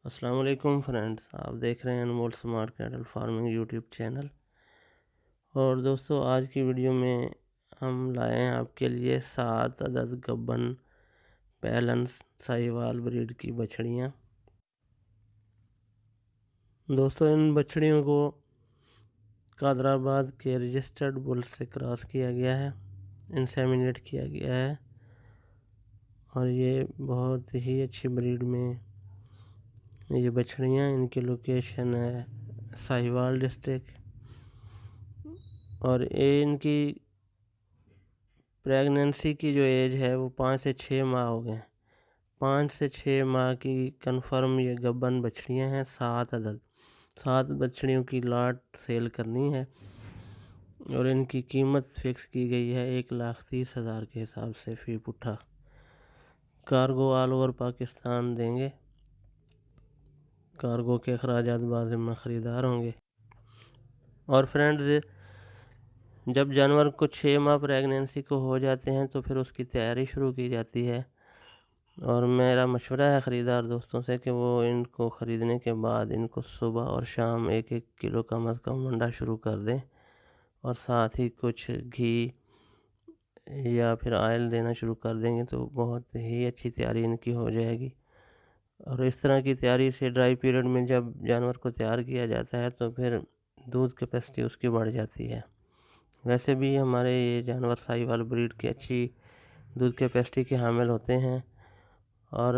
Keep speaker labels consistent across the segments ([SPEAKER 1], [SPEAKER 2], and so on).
[SPEAKER 1] अस्सलाम वालेकुम फ्रेंड्स, आप देख रहे हैं Anmol smart cattle farming YouTube channel. और दोस्तों, आज की वीडियो में हम लाए हैं आपके लिए 7 अदद गब्बन पैलन साहिवाल ब्रीड की बछड़ियाँ। दोस्तों, इन बछड़ियों को कादराबाद के रजिस्टर्ड बुल से क्रॉस किया गया है, इंसेमिनेट किया गया है और ये बहुत ही अच्छी ब्रीड में ये बछड़ियाँ। इनकी लोकेशन है साहिवाल डिस्ट्रिक्ट और ये इनकी प्रेगनेंसी की जो एज है वो 5 से 6 माह हो गए। 5 से 6 माह की कंफर्म ये गब्बन बछड़ियाँ हैं। 7 बछड़ियों की लाट सेल करनी है और इनकी कीमत फिक्स की गई है 1,30,000 के हिसाब से फी पुट्ठा। कार्गो ऑल ओवर पाकिस्तान देंगे। कार्गो के अखराजात बाज़िम्मा ख़रीदार होंगे। और फ्रेंड्स, जब जानवर को 6 माह प्रेगनेंसी को हो जाते हैं तो फिर उसकी तैयारी शुरू की जाती है। और मेरा मशवरा है ख़रीदार दोस्तों से कि वो इनको ख़रीदने के बाद इनको सुबह और शाम 1-1 किलो कम अज़ कम अंडा शुरू कर दें और साथ ही कुछ घी या फिर ऑयल देना शुरू कर देंगे तो बहुत ही अच्छी तैयारी इनकी हो जाएगी। और इस तरह की तैयारी से ड्राई पीरियड में जब जानवर को तैयार किया जाता है तो फिर दूध कैपेसिटी उसकी बढ़ जाती है। वैसे भी हमारे ये जानवर साहिवाल ब्रीड की अच्छी दूध कैपेसिटी के हामिल होते हैं। और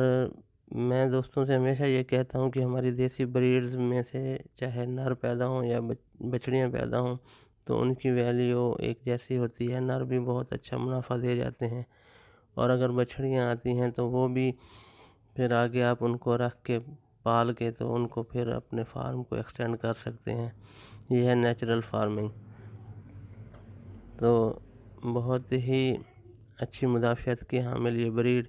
[SPEAKER 1] मैं दोस्तों से हमेशा ये कहता हूँ कि हमारी देसी ब्रीड्स में से चाहे नर पैदा हों या बछड़ियाँ पैदा हों तो उनकी वैल्यू एक जैसी होती है। नर भी बहुत अच्छा मुनाफा दे जाते हैं और अगर बछड़ियाँ आती हैं तो वो भी फिर आगे आप उनको रख के पाल के तो उनको फिर अपने फार्म को एक्सटेंड कर सकते हैं। ये है नेचुरल फार्मिंग। तो बहुत ही अच्छी मुदाफ़ियत की हामिल ये ब्रीड।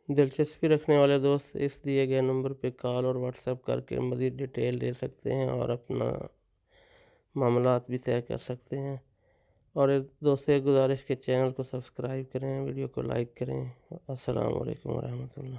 [SPEAKER 1] दिलचस्पी रखने वाले दोस्त इस दिए गए नंबर पे कॉल और व्हाट्सएप करके मज़ीद डिटेल ले सकते हैं और अपना मामलात भी तय कर सकते हैं। और एक दोस्तों, एक गुजारिश के चैनल को सब्सक्राइब करें, वीडियो को लाइक करें। अस्सलाम वालेकुम रहमतुल्लाह।